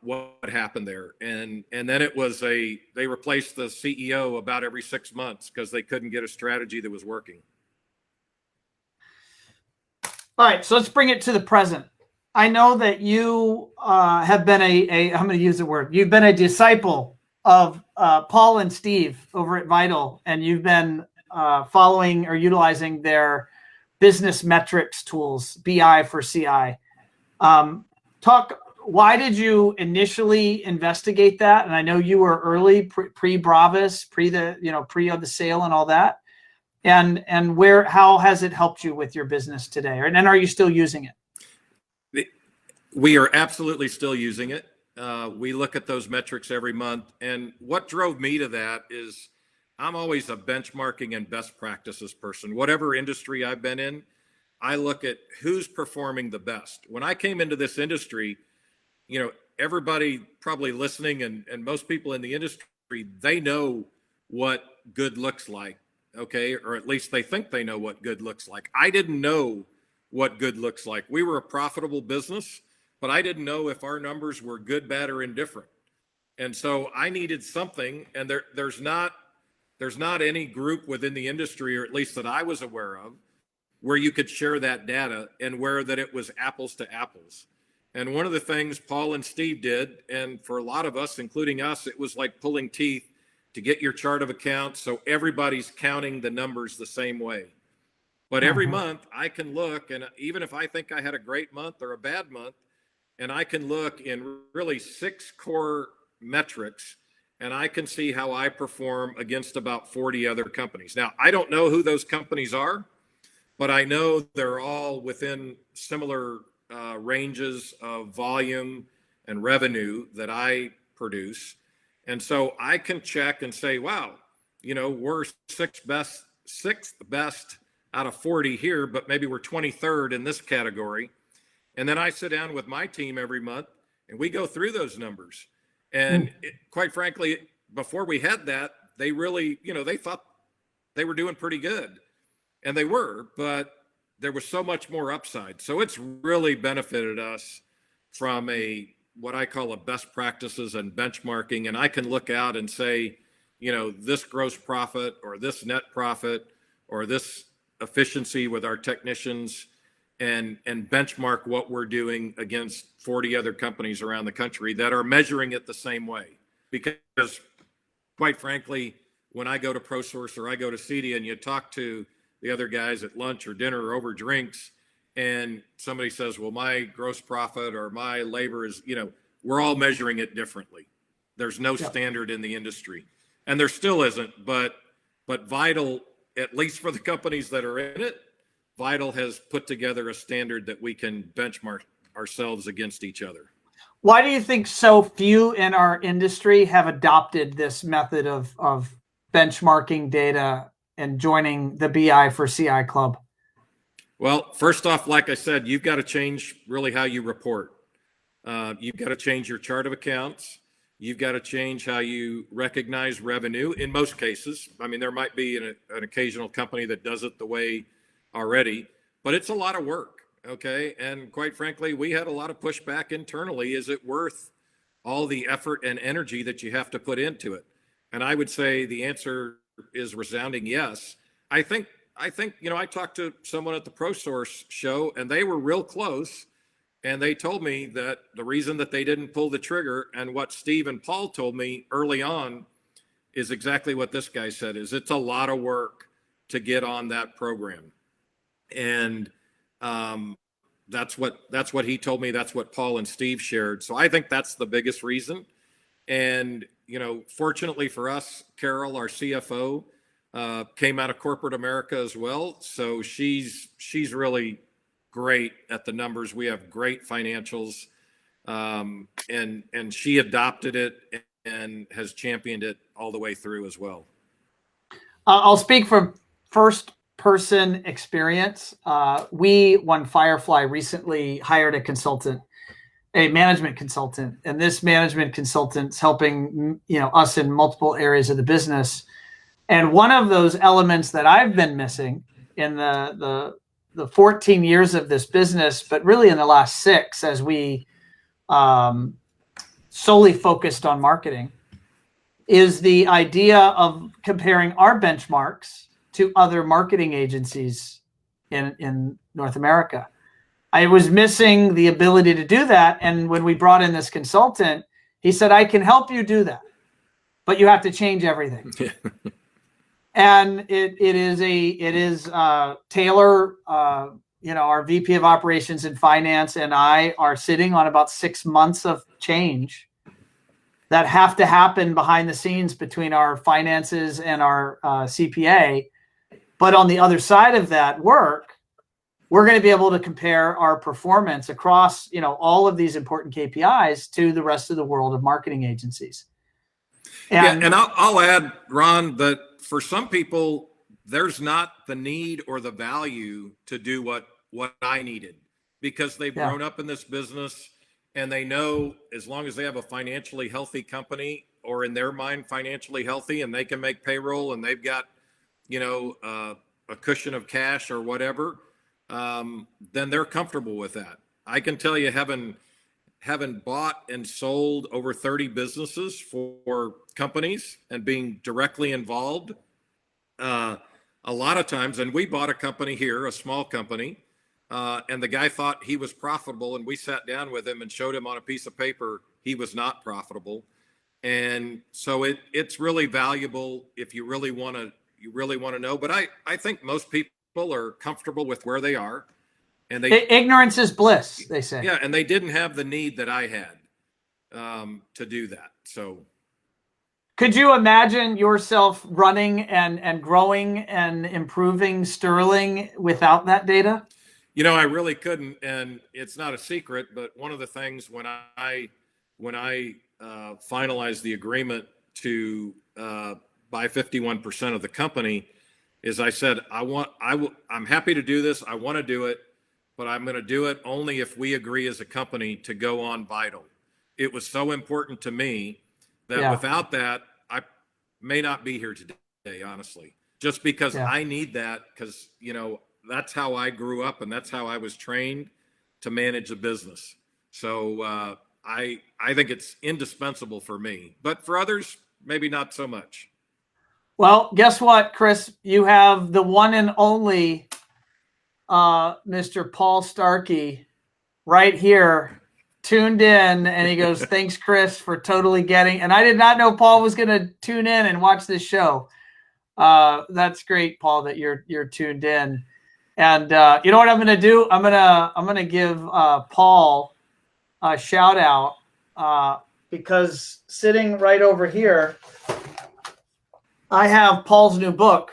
what happened there. And then it was they replaced the CEO about every 6 months because they couldn't get a strategy that was working. All right, so let's bring it to the present. I know that you have been I'm going to use the word, you've been a disciple of Paul and Steve over at Vital, and you've been following or utilizing their business metrics tools, BI for CI. Why did you initially investigate that? And I know you were early, pre-Bravas, pre of the sale and all that. And how has it helped you with your business today? And are you still using it? We are absolutely still using it. We look at those metrics every month. And what drove me to that is I'm always a benchmarking and best practices person. Whatever industry I've been in, I look at who's performing the best. When I came into this industry, everybody probably listening and most people in the industry, they know what good looks like. Okay. Or at least they think they know what good looks like. I didn't know what good looks like. We were a profitable business, but I didn't know if our numbers were good, bad, or indifferent. And so I needed something, and there's not any group within the industry, or at least that I was aware of, where you could share that data and where that it was apples to apples. And one of the things Paul and Steve did, and for a lot of us, including us, it was like pulling teeth to get your chart of accounts so everybody's counting the numbers the same way. But every month I can look, and even if I think I had a great month or a bad month, and I can look in really 6 core metrics, and I can see how I perform against about 40 other companies. Now, I don't know who those companies are, but I know they're all within similar ranges of volume and revenue that I produce. And so I can check and say, wow, we're sixth best out of 40 here, but maybe we're 23rd in this category. And then I sit down with my team every month and we go through those numbers. And quite frankly, before we had that, they really, they thought they were doing pretty good. And they were, but there was so much more upside. So it's really benefited us from what I call a best practices and benchmarking. And I can look out and say, this gross profit or this net profit or this efficiency with our technicians, and benchmark what we're doing against 40 other companies around the country that are measuring it the same way. Because quite frankly, when I go to ProSource or I go to CEDIA and you talk to the other guys at lunch or dinner or over drinks, and somebody says, well, my gross profit or my labor is, we're all measuring it differently. There's no standard in the industry, and there still isn't, but Vital, at least for the companies that are in it, Vital has put together a standard that we can benchmark ourselves against each other. Why do you think so few in our industry have adopted this method of benchmarking data and joining the BI for CI Club? Well, first off, like I said, you've got to change really how you report. You've got to change your chart of accounts. You've got to change how you recognize revenue in most cases. I mean, there might be an occasional company that does it the way already, but it's a lot of work. Okay. And quite frankly, we had a lot of pushback internally. Is it worth all the effort and energy that you have to put into it? And I would say the answer is resounding yes. I think, I talked to someone at the ProSource show and they were real close. And they told me that the reason that they didn't pull the trigger, and what Steve and Paul told me early on, is exactly what this guy said, is it's a lot of work to get on that program. And that's what he told me. That's what Paul and Steve shared. So I think that's the biggest reason. And, fortunately for us, Carol, our CFO, came out of corporate America as well. So she's really great at the numbers. We have great financials, and she adopted it and has championed it all the way through as well. I'll speak from first person experience. We, One Firefly, recently hired a management consultant, and this management consultant's helping us in multiple areas of the business. And one of those elements that I've been missing in the 14 years of this business, but really in the last 6, as we solely focused on marketing, is the idea of comparing our benchmarks to other marketing agencies in North America. I was missing the ability to do that. And when we brought in this consultant, he said, I can help you do that, but you have to change everything. And it is Taylor, our VP of Operations and Finance, and I are sitting on about 6 months of change that have to happen behind the scenes between our finances and our CPA. But on the other side of that work, we're going to be able to compare our performance across all of these important KPIs to the rest of the world of marketing agencies. And I'll add, Ron, that for some people, there's not the need or the value to do what I needed, because they've grown up in this business and they know as long as they have a financially healthy company, or in their mind financially healthy, and they can make payroll and they've got, a cushion of cash or whatever, then they're comfortable with that. I can tell you, having bought and sold over 30 businesses for companies and being directly involved, a lot of times, and we bought a company here, a small company, and the guy thought he was profitable, and we sat down with him and showed him on a piece of paper he was not profitable. And so it's really valuable if you really want to know. But I think most people are comfortable with where they are. And ignorance is bliss, they say. Yeah, and they didn't have the need that I had to do that. So, could you imagine yourself running and growing and improving Sterling without that data? I really couldn't, and it's not a secret. But one of the things when I finalized the agreement to buy 51% of the company, is I said I'm happy to do this. I want to do it. But I'm going to do it only if we agree as a company to go on Vital. It was so important to me that without that, I may not be here today, honestly, just because I need that, because, that's how I grew up and that's how I was trained to manage a business. So I think it's indispensable for me, but for others, maybe not so much. Well, guess what, Chris? You have the one and only Mr. Paul Starkey right here tuned in, and he goes, thanks, Chris, for totally getting, and I did not know Paul was going to tune in and watch this show. That's great, Paul, that you're tuned in. And you know what I'm going to do? I'm going to give Paul a shout out because sitting right over here, I have Paul's new book,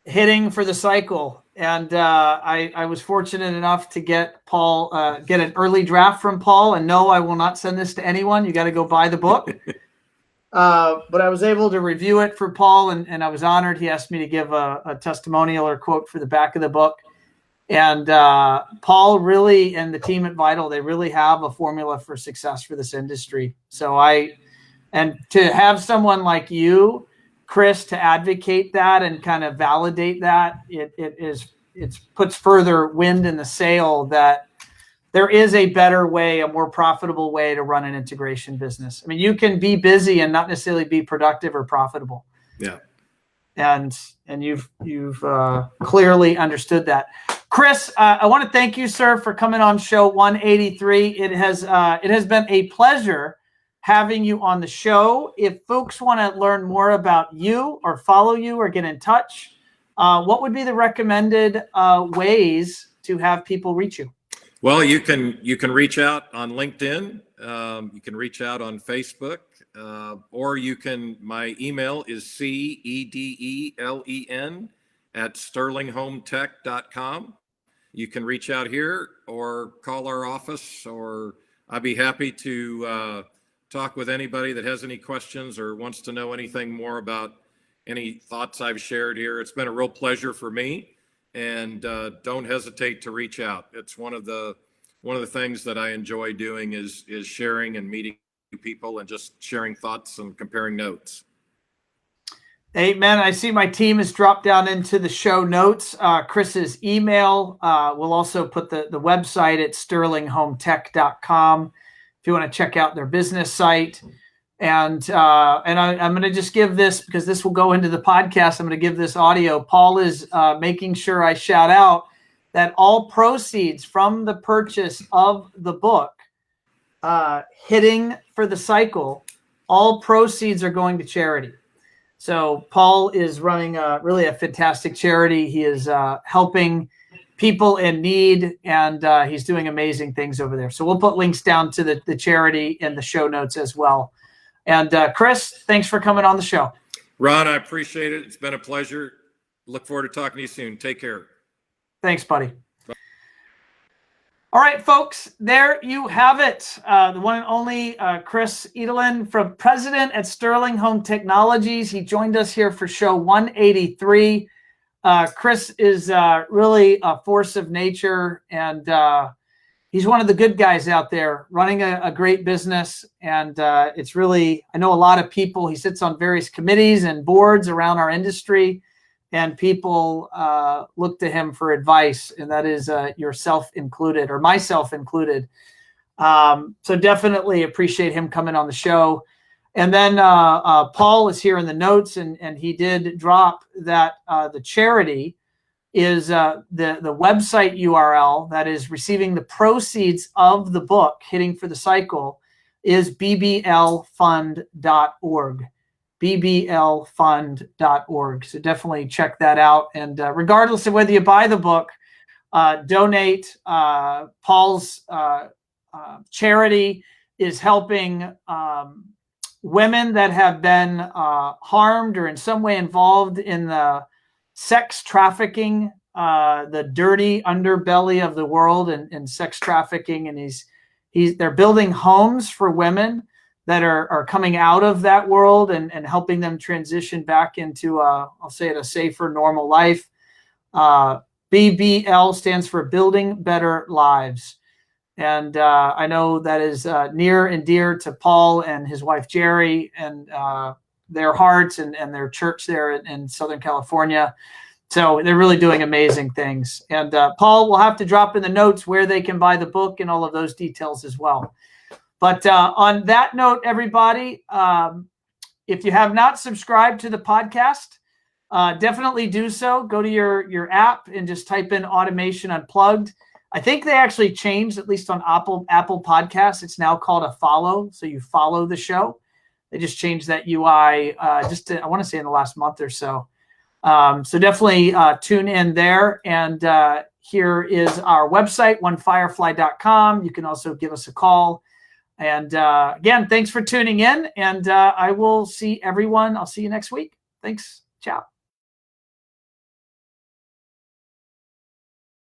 Hitting for the Cycle, And I was fortunate enough to get Paul, get an early draft from Paul. And no, I will not send this to anyone. You got to go buy the book. But I was able to review it for Paul, and I was honored. He asked me to give a testimonial or quote for the back of the book. And Paul really, and the team at Vital, they really have a formula for success for this industry. So and to have someone like you, Chris, to advocate that and kind of validate that, it puts further wind in the sail that there is a better way, a more profitable way to run an integration business. I mean, you can be busy and not necessarily be productive or profitable. Yeah. And you've clearly understood that. Chris, I want to thank you, sir, for coming on show 183. It has been a pleasure having you on the show. If folks want to learn more about you or follow you or get in touch, what would be the recommended ways to have people reach you? Well, you can reach out on LinkedIn. You can reach out on Facebook, or my email is cedelen@sterlinghometech.com. You can reach out here or call our office, or I'd be happy to talk with anybody that has any questions or wants to know anything more about any thoughts I've shared here. It's been a real pleasure for me, and don't hesitate to reach out. It's one of the things that I enjoy doing is sharing and meeting people and just sharing thoughts and comparing notes. Amen. I see my team has dropped down into the show notes. Chris's email. We'll also put the website at sterlinghometech.com if you want to check out their business site. And I'm going to just give this, because this will go into the podcast. I'm going to give this audio. Paul is making sure I shout out that all proceeds from the purchase of the book, Hitting for the Cycle, all proceeds are going to charity. So Paul is running really a fantastic charity. He is helping people in need, and he's doing amazing things over there. So we'll put links down to the charity in the show notes as well. And Chris, thanks for coming on the show. Ron, I appreciate it. It's been a pleasure. Look forward to talking to you soon. Take care. Thanks, buddy. Bye. All right, folks, there you have it. The one and only Chris Edelen, from president at Sterling Home Technologies. He joined us here for show 183. Chris is really a force of nature, and he's one of the good guys out there running a great business. And it's really, I know a lot of people, he sits on various committees and boards around our industry, and people look to him for advice, and that is yourself included, or myself included. So definitely appreciate him coming on the show. And then Paul is here in the notes, and he did drop that the charity is the website URL that is receiving the proceeds of the book, Hitting for the Cycle, is bblfund.org. bblfund.org. So definitely check that out. And regardless of whether you buy the book, donate. Paul's charity is helping women that have been harmed or in some way involved in the sex trafficking, the dirty underbelly of the world, and sex trafficking. And they're building homes for women that are coming out of that world and helping them transition back into, I'll say it, a safer, normal life. BBL stands for Building Better Lives. And I know that is near and dear to Paul and his wife, Jerry, and their hearts and their church there in Southern California. So they're really doing amazing things. And Paul will have to drop in the notes where they can buy the book and all of those details as well. But on that note, everybody, if you have not subscribed to the podcast, definitely do so. Go to your app and just type in Automation Unplugged. I think they actually changed, at least on Apple Podcasts. It's now called a follow. So you follow the show. They just changed that UI I want to say in the last month or so. So definitely tune in there. And here is our website, onefirefly.com. You can also give us a call. And again, thanks for tuning in. And I will see everyone. I'll see you next week. Thanks. Ciao.